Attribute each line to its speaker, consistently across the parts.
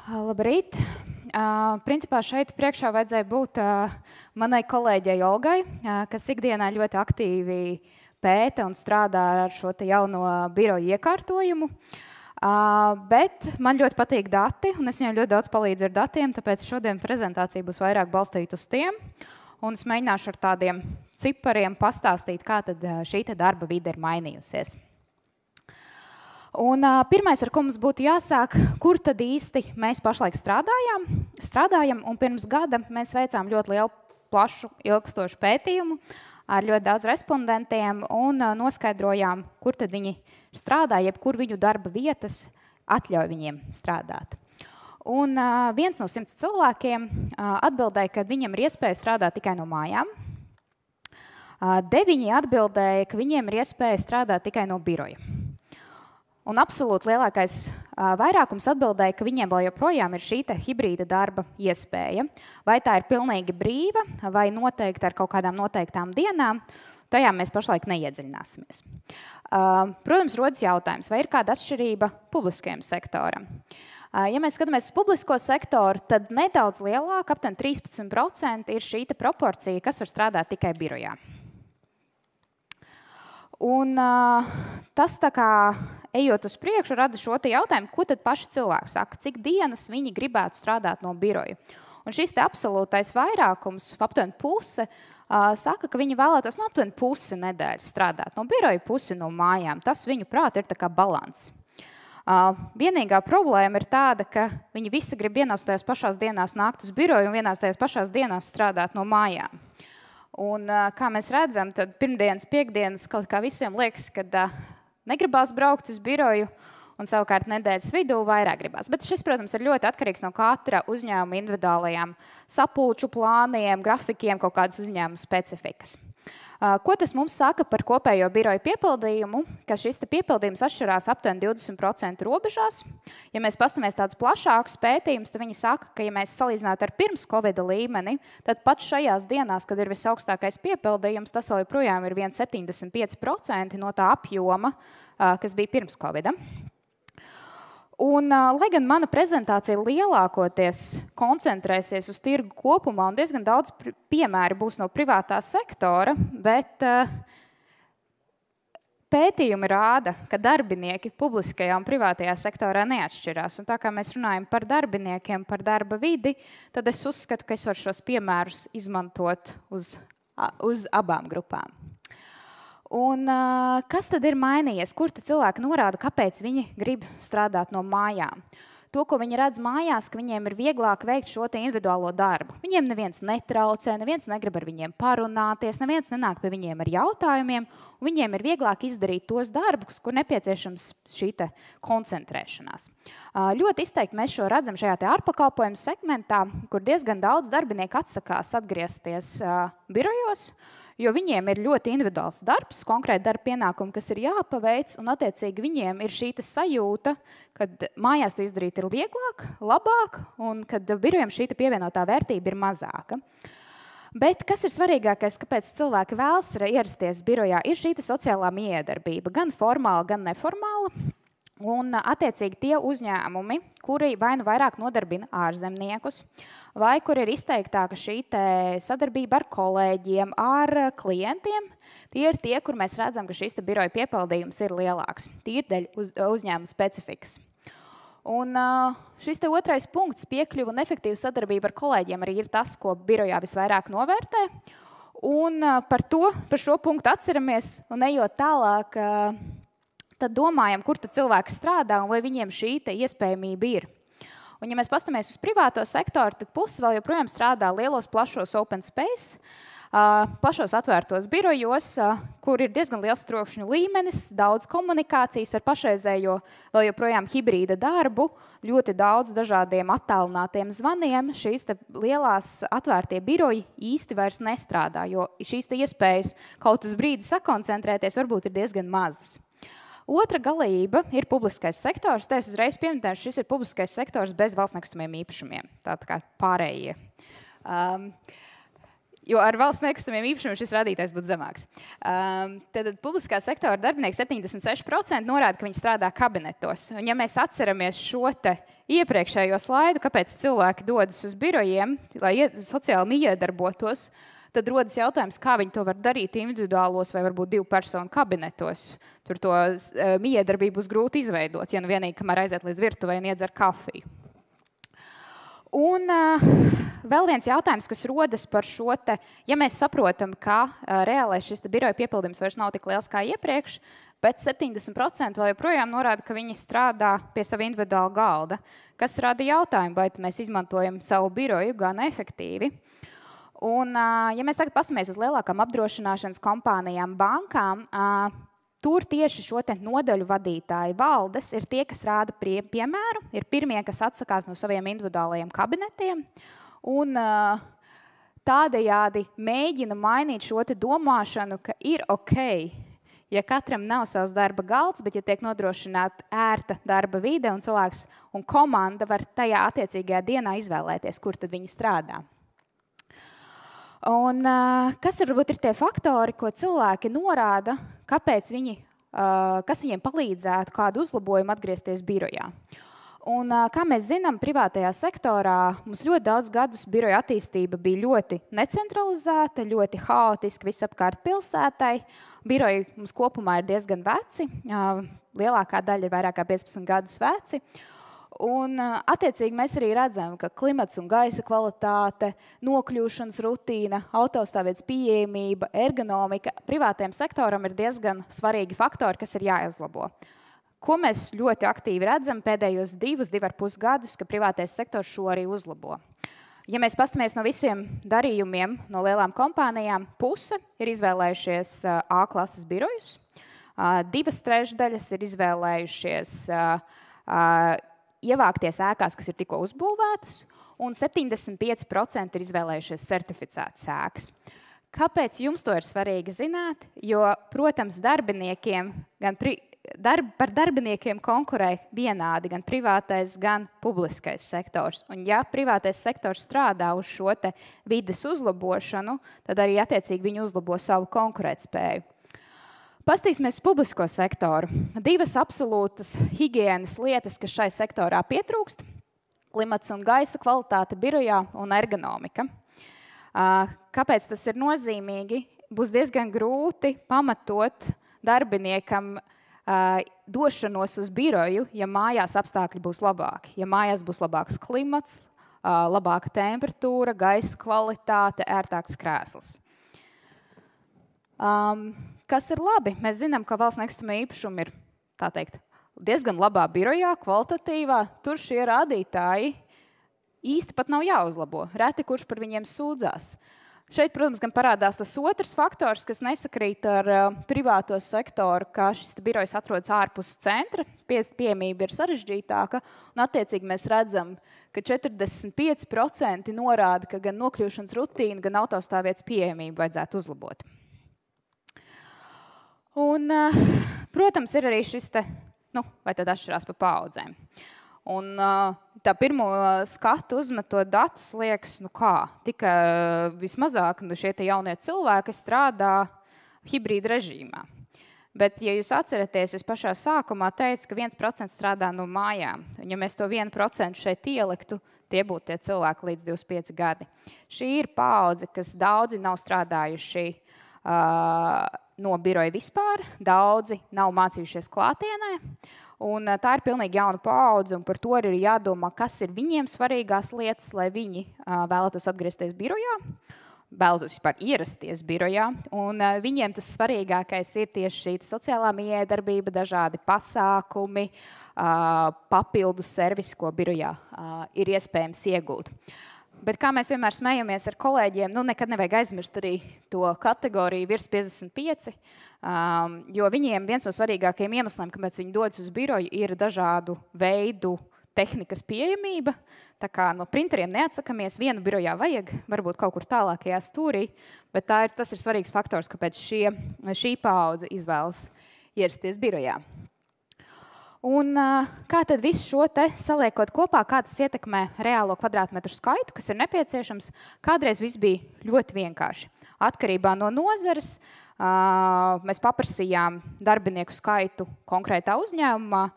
Speaker 1: Labrīt! Principā šeit priekšā vajadzēja būt manai kolēģei Olgai, kas ikdienā ļoti aktīvi pēta un strādā ar šo jauno biroju iekārtojumu. Bet man ļoti patīk dati, un es viņai ļoti daudz palīdzu ar datiem, tāpēc šodien prezentācija būs vairāk balstīta uz tiem. Un es mēģināšu ar tādiem cipariem pastāstīt, kā tad šī darba vide ir mainījusies. Un pirmais, ar ko mums būtu jāsāk, kur tad īsti mēs pašlaik strādājam, un pirms gada mēs veicām ļoti lielu, plašu, ilgstošu pētījumu ar ļoti daudz respondentiem un noskaidrojām, kur tad viņi strādā, jeb kur viņu darba vietas atļauj viņiem strādāt. Un viens no 100 cilvēkiem atbildēja, ka viņiem ir iespēja strādāt tikai no mājām. 9 atbildēja, ka viņiem ir iespēja strādāt tikai no biroja. Un absolūti lielākais vairākums atbildēja, ka viņiem vēl joprojām ir šī hibrīda darba iespēja. Vai tā ir pilnīgi brīva, vai noteikti ar kaut kādām noteiktām dienām, tajā mēs pašlaik neiedziļināsimies. Protams, rodas jautājums, vai ir kāda atšķirība publiskajam sektoram. Ja mēs skatāmies uz publisko sektoru, tad nedaudz lielāka, aptuveni 13% ir šī proporcija, kas var strādāt tikai birojā. Un tas tā kā ejot uz priekšu, rada šo jautājumu, ko tad paši cilvēki saka, cik dienas viņi gribētu strādāt no biroja. Un šis absolūtais vairākums, aptuveni puse, saka, ka viņi vēlētos aptuveni pusi nedēļas strādāt no biroja, pusi no mājām. Tas viņu prāt ir tā kā balans. Vienīgā problēma ir tāda, ka viņi visi grib vienās tajās pašās dienās nākt uz biroju un vienās tajās pašās dienās strādāt no mājām. Un, kā mēs redzam, tad pirmdienas, piekdienas kaut kā visiem liekas, ka negribās braukt uz biroju, un savukārt nedēļas vidū vairāk gribās. Bet šis, protams, ir ļoti atkarīgs no katra uzņēmuma individuālajām sapulču plāniem, grafikiem, kaut kādas uzņēmuma specifikas. Ko tas mums saka par kopējo biroju piepildījumu? Ka šis piepildījums atšķirās aptuveni 20% robežās. Ja mēs paskatāmies tādus plašākus pētījumus, tad viņi saka, ka, ja mēs salīdzinātu ar pirms Covid līmeni, tad pat šajās dienās, kad ir visaugstākais piepildījums, tas vēl joprojām ir 75% no tā apjoma, kas bija pirms Covida. Un, lai gan mana prezentācija lielākoties koncentrēsies uz tirgu kopumā un diezgan daudz piemēri būs no privātā sektora, bet pētījumi rāda, ka darbinieki publiskajā un privātajā sektorā neatšķirās. Un tā kā mēs runājam par darbiniekiem, par darba vidi, tad es uzskatu, ka es varu šos piemērus izmantot uz abām grupām. Un kas tad ir mainījies? Kur tad cilvēki norāda, kāpēc viņi grib strādāt no mājām? To, ko viņi redz mājās, ka viņiem ir vieglāk veikt šo individuālo darbu. Viņiem neviens netraucē, neviens negrib ar viņiem parunāties, neviens nenāk pie viņiem ar jautājumiem, un viņiem ir vieglāk izdarīt tos darbus, kur nepieciešams šī koncentrēšanās. Ļoti izteikti mēs šo redzam šajā ārpakalpojumu segmentā, kur diezgan daudz darbinieku atsakās atgriezties birojos, jo viņiem ir ļoti individuāls darbs, konkrēti darba pienākumi, kas ir jāpaveic, un attiecīgi viņiem ir šī sajūta, ka mājās to izdarīt ir vieglāk, labāk, un kad birojam šī pievienotā vērtība ir mazāka. Bet kas ir svarīgākais, kāpēc cilvēki vēlas ierasties birojā, ir šī sociālā miedarbība, gan formāla, gan neformāla. Un, attiecīgi, tie uzņēmumi, kuri vai nu vairāk nodarbina ārzemniekus, vai kur ir izteiktāka šī sadarbība ar kolēģiem, ar klientiem, tie ir tie, kur mēs redzam, ka šis biroja piepildījums ir lielāks. Tīri dēļ uzņēmuma specifikas. Un šis otrais punkts, piekļuva un efektīva sadarbība ar kolēģiem, arī ir tas, ko birojā visvairāk novērtē. Un par šo punktu atceramies un ejot tālāk, tad domājam, kur tad cilvēki strādā un vai viņiem šī iespējamība ir. Un, ja mēs paskatāmies uz privāto sektoru, tad pusi vēl joprojām strādā lielos, plašos open space, plašos atvērtos birojos, kur ir diezgan liels trokšņu līmenis, daudz komunikācijas ar pašreizējo vēl joprojām hibrīda darbu, ļoti daudz dažādiem attālinātiem zvaniem. Šīs lielās atvērtie biroji īsti vairs nestrādā, jo šīs iespējas kaut uz brīdi sakoncentrēties varbūt ir diezgan mazas. Otra galība ir publiskais sektors. Te es uzreiz pieminēšu, šis ir publiskais sektors bez valsts nekustamiem īpašumiem. Tā kā pārējie. Jo ar valsts nekustamiem īpašumiem šis rādītājs būtu zemāks. Tad publiskā sektora darbinieki 76% norāda, ka viņi strādā kabinetos. Un ja mēs atceramies šo te iepriekšējo slaidu, kāpēc cilvēki dodas uz birojiem, lai sociāli iedarbotos, tad rodas jautājums, kā viņi to var darīt individuālos vai varbūt 2 personu kabinetos. Tur to miedarbību būs grūti izveidot, ja nu vienīgi, kamēr aiziet līdz virtuvei un iedzer kafiju. Un vēl viens jautājums, kas rodas par šo te, ja mēs saprotam, ka reālais šis biroja piepildījums vairs nav tik liels kā iepriekš, bet 70% vēl joprojām norāda, ka viņi strādā pie sava individuāla galda, kas rada jautājumu, vai mēs izmantojam savu biroju gan efektīvi. Un, ja mēs tagad pastamies uz lielākām apdrošināšanas kompānijām, bankām, tur tieši šo te nodaļu vadītāju valdes ir tie, kas rāda piemēru, ir pirmie, kas atsakās no saviem individuālajiem kabinetiem, un tādējādi mēģina mainīt šo te domāšanu, ka ir ok, ja katram nav savs darba galds, bet ja tiek nodrošināta ērta darba vide un cilvēks un komanda var tajā attiecīgajā dienā izvēlēties, kur tad viņi strādā. Un, kas varbūt ir tie faktori, ko cilvēki norāda, kāpēc kas viņiem palīdzētu kādu uzlabojumu atgriezties birojā. Un, kā mēs zinām, privātajā sektorā mums ļoti daudz gadus biroja attīstība bija ļoti necentralizēta, ļoti haotiska visapkārt pilsētai. Biroji mums kopumā ir diezgan veci, lielākā daļa ir vairāk kā 15 gadus veci. Un, attiecīgi, mēs arī redzam, ka klimats un gaisa kvalitāte, nokļūšanas rutīna, autostāvvietas pieejamība, ergonomika privātajam sektoram ir diezgan svarīgi faktori, kas ir jāuzlabo. Ko mēs ļoti aktīvi redzam pēdējos 2,5 gadus, ka privātais sektors šo arī uzlabo. Ja mēs pastamies no visiem darījumiem no lielām kompānijām, puse ir izvēlējušies A klases birojus, 2/3 ir izvēlējušies ievākties ēkās, kas ir tikko uzbūvētas, un 75% ir izvēlējušies certificētas ēkas. Kāpēc jums to ir svarīgi zināt? Jo, protams, par darbiniekiem konkurē vienādi gan privātais, gan publiskais sektors. Un ja privātais sektors strādā uz šo te vides uzlabošanu, tad arī attiecīgi viņi uzlabo savu konkurētspēju. Pastīsimies publisko sektoru. 2 absolūtas higienas lietas, kas šai sektorā pietrūkst – klimats un gaisa kvalitāte birojā un ergonomika. Kāpēc tas ir nozīmīgi? Būs diezgan grūti pamatot darbiniekam došanos uz biroju, ja mājās apstākļi būs labāki. Ja mājās būs labāks klimats, labāka temperatūra, gaisa kvalitāte, ērtāks krēsls. Kas ir labi? Mēs zinām, ka valsts nekustamie īpašumi ir, tā teikt, diezgan labā birojā, kvalitatīvā. Tur šie rādītāji īsti pat nav jāuzlabo. Reti, kurš par viņiem sūdzās. Šeit, protams, gan parādās tas otrs faktors, kas nesakrīt ar privāto sektoru, ka šis birojs atrodas ārpus centra, pieejamība ir sarežģītāka, un attiecīgi mēs redzam, ka 45% norāda, ka gan nokļūšanas rutīna, gan autostāvvietas pieejamību vajadzētu uzlabot. Un, protams, ir arī šis te, vai tad atšķirās pa paaudzēm. Un tā pirmo skatu uzmetot datus liekas, tikai vismazāk šie te jaunie cilvēki strādā hibrīda režīmā. Bet, ja jūs atceraties, es pašā sākumā teicu, ka 1% strādā no mājām. Un ja mēs to 1% šeit ieliktu, tie būtu tie cilvēki līdz 25 gadi. Šī ir paudze, kas daudzi nav strādājuši no biroja vispār, daudzi nav mācījušies klātienē, un tā ir pilnīgi jauna paudze, un par to arī jādomā, kas ir viņiem svarīgās lietas, lai viņi vēlētos atgriezties birojā, vēlētos vispār ierasties birojā, un viņiem tas svarīgākais ir tieši šī sociālā miedarbība, dažādi pasākumi, papildus servisi, ko birojā ir iespējams iegūt. Bet kā mēs vienmēr smejamies ar kolēģiem, nekad nevajag aizmirst arī to kategoriju virs 55, jo viņiem viens no svarīgākajiem iemesliem, kāpēc viņi dodas uz biroju, ir dažādu veidu tehnikas pieejamība. Tā kā no printeriem neatsakamies, vienu birojā vajag, varbūt kaut kur tālākajā stūrī, bet tas ir svarīgs faktors, kāpēc šī paudze izvēlas ierasties birojā. Un kā tad visu šo te saliekot kopā, kā tas ietekmē reālo kvadrātmetru skaitu, kas ir nepieciešams? Kādreiz viss bija ļoti vienkārši. Atkarībā no nozares mēs paprasījām darbinieku skaitu konkrētā uzņēmumā,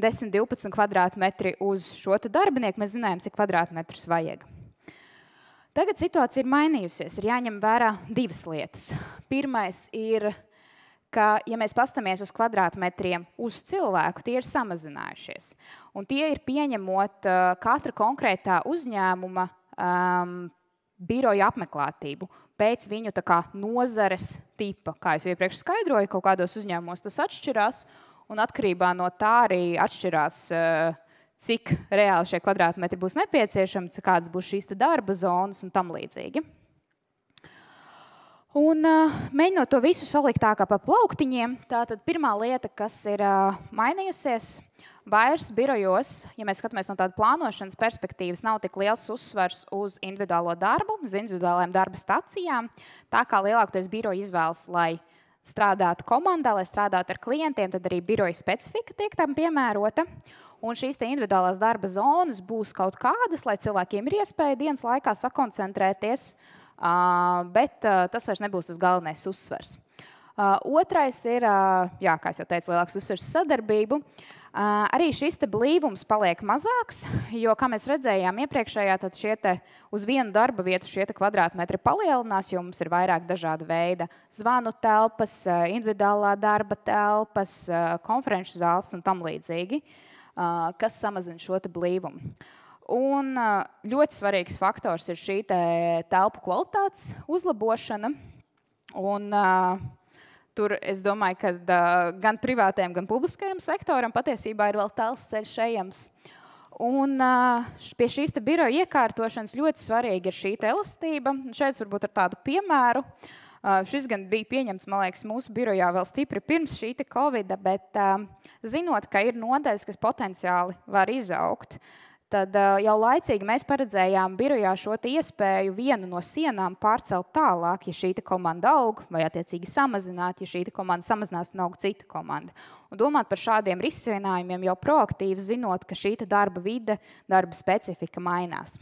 Speaker 1: 10-12 kvadrātmetri uz šo te darbinieku, mēs zinājām, cik kvadrātmetrus vajag. Tagad situācija ir mainījusies, ir jāņem vērā divas lietas. Pirmais ir, ka, ja mēs pastamies uz kvadrātmetriem uz cilvēku, tie ir samazinājušies. Un tie ir pieņemot katra konkrētā uzņēmuma biroja apmeklētību pēc viņu tā kā nozares tipa. Kā es iepriekš skaidroju, kaut kādos uzņēmumos tas atšķirās, un atkarībā no tā arī atšķirās, cik reāli šie kvadrātmetri būs nepieciešami, kādas būs šīs darba zonas un tam līdzīgi. Un mēģinot to visu salikt tā kā pa plauktiņiem, tātad pirmā lieta, kas ir mainījusies, vairs birojos, ja mēs skatāmies no tāda plānošanas perspektīvas, nav tik liels uzsvars uz individuālo darbu, uz individuālajām darba stacijām, tā kā lielākoties biroji izvēlas, lai strādātu komandā, lai strādātu ar klientiem, tad arī biroja specifika tiek tam piemērota. Un šīs individuālās darba zonas būs kaut kādas, lai cilvēkiem ir iespēja dienas laikā sakoncentrēties, bet tas vairs nebūs tas galvenais uzsvars. Otrais ir, jā, kā es jau teicu, lielāks uzsvars sadarbību. Arī šis blīvums paliek mazāks, jo, kā mēs redzējām iepriekšējā, tad uz vienu darba vietu šie kvadrātmetri palielinās, jo mums ir vairāk dažāda veida zvanu telpas, individuālā darba telpas, konferenču zāles un tam līdzīgi, kas samazina šo blīvumu. Un ļoti svarīgs faktors ir šī telpu kvalitātes uzlabošana. Un tur es domāju, ka gan privātajam, gan publiskajam sektoram patiesībā ir vēl tāls ceļš ejams. Un pie šīs biroja iekārtošanas ļoti svarīga ir šī elastība. Šeit varbūt ar tādu piemēru. Šis gan bija pieņemts, man liekas, mūsu birojā vēl stipri pirms šī Covida, bet zinot, ka ir nodaļas, kas potenciāli var izaugt, tad jau laicīgi mēs paredzējām birojā šo iespēju vienu no sienām pārcelt tālāk, ja šī komanda aug, vai attiecīgi samazināt, ja šī komanda samazinās un aug cita komanda. Un domāt par šādiem risinājumiem jau proaktīvi, zinot, ka šī darba vide, darba specifika mainās.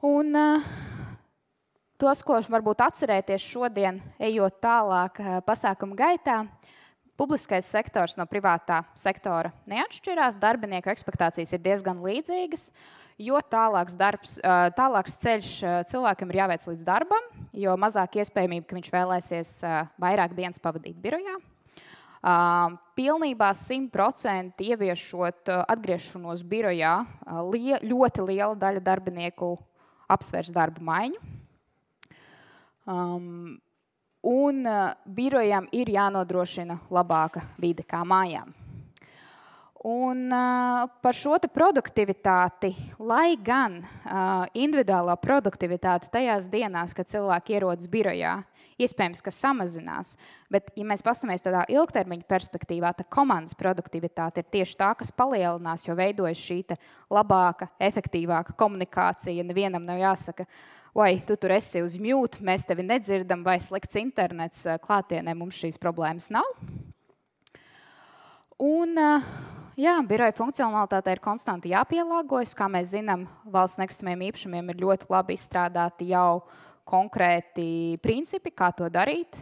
Speaker 1: Un tos, ko varbūt atcerēties šodien, ejot tālāk pasākumu gaitā, publiskais sektors no privātā sektora neatšķirās, darbinieku ekspektācijas ir diezgan līdzīgas, jo tālāks ceļš cilvēkam ir jāveic līdz darbam, jo mazāk iespējamība, ka viņš vēlēsies vairāk dienas pavadīt birojā. Pilnībā 100% ieviešot atgriešanos birojā, ļoti liela daļa darbinieku apsvērs darbu maiņu. Un birojām ir jānodrošina labāka vide kā mājām. Un par šo produktivitāti, lai gan individuālā produktivitāte tajās dienās, kad cilvēki ierodas birojā, iespējams, ka samazinās, bet, ja mēs paskatāmies tādā ilgtermiņa perspektīvā, tad komandas produktivitāte ir tieši tā, kas palielinās, jo veidojas šī labāka, efektīvāka komunikācija. Nevienam nav jāsaka, vai tu tur esi uz mute, mēs tevi nedzirdam, vai slikts internets, klātienē mums šīs problēmas nav. Un, jā, biroja funkcionalitātei ir konstanti jāpielāgojas. Kā mēs zinām, valsts nekustamiem īpašumiem ir ļoti labi izstrādāti jau konkrēti principi, kā to darīt.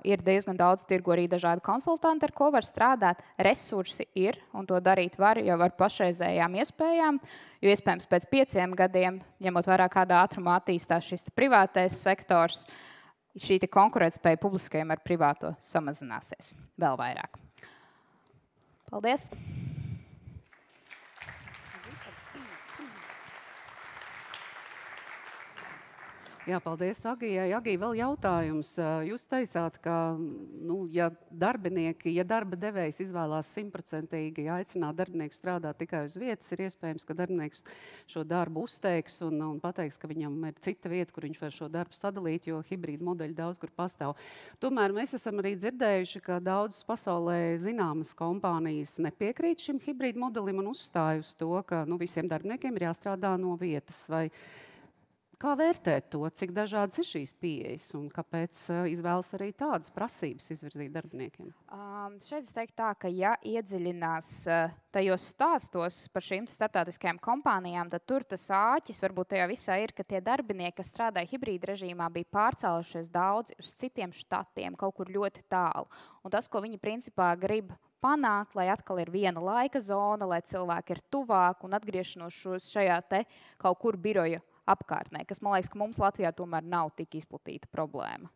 Speaker 1: Ir diezgan daudz tirgu arī dažādi konsultanti, ar ko var strādāt. Resursi ir, un to darīt var jau ar pašreizējām iespējām. Jo iespējams pēc 5 gadiem, ņemot vērā kādā ātrumā attīstās šis privātais sektors, šī konkurētspēja publiskajam ar privāto samazināsies vēl vairāk. Paldies!
Speaker 2: Jā, paldies Agijai. Agija, vēl jautājums. Jūs teicāt, ka, ja darba devējs izvēlās 100% aicināt darbinieku strādāt tikai uz vietas, ir iespējams, ka darbinieks šo darbu uzteiks un pateiks, ka viņam ir cita vieta, kur viņš var šo darbu sadalīt, jo hibrīda modeļi daudz kur pastāv. Tomēr mēs esam arī dzirdējuši, ka daudzas pasaulē zināmas kompānijas nepiekrīt šim hibrīda modelim un uzstāj uz to, ka visiem darbiniekiem ir jāstrādā no vietas. Vai Kā vērtēt to, cik dažādas ir šīs pieejas un kāpēc izvēlas arī tādas prasības izvirzīt darbiniekiem?
Speaker 1: Šeit es teiktu tā, ka ja iedziļinās tajos stāstos par šīm starptautiskajām kompānijām, tad tur tas āķis varbūt tajā visā ir, ka tie darbinieki, kas strādāja hibrīda režīmā, bija pārcēlušies daudz uz citiem štatiem, kaut kur ļoti tālu. Un tas, ko viņi principā grib panākt, lai atkal ir viena laika zona, lai cilvēki ir tuvāk un atgriešanos šajā te kaut kur biroja apkārtnē, kas, man liekas, ka mums Latvijā tomēr nav tik izplatīta problēma.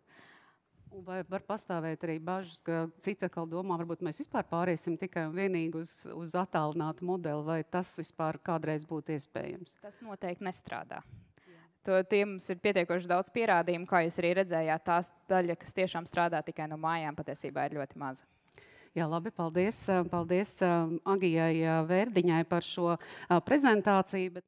Speaker 2: Un vai var pastāvēt arī bažas, ka cita atkal domā, varbūt mēs vispār pāriesim tikai un vienīgi uz attālinātu modeli, vai tas vispār kādreiz būtu iespējams?
Speaker 1: Tas noteikti nestrādā. Tie mums ir pietiekoši daudz pierādījumu, kā jūs arī redzējāt, tās daļa, kas tiešām strādā tikai no mājām, patiesībā ir ļoti maza.
Speaker 2: Jā, labi, paldies Agijai Vērdiņai par šo prezentāciju.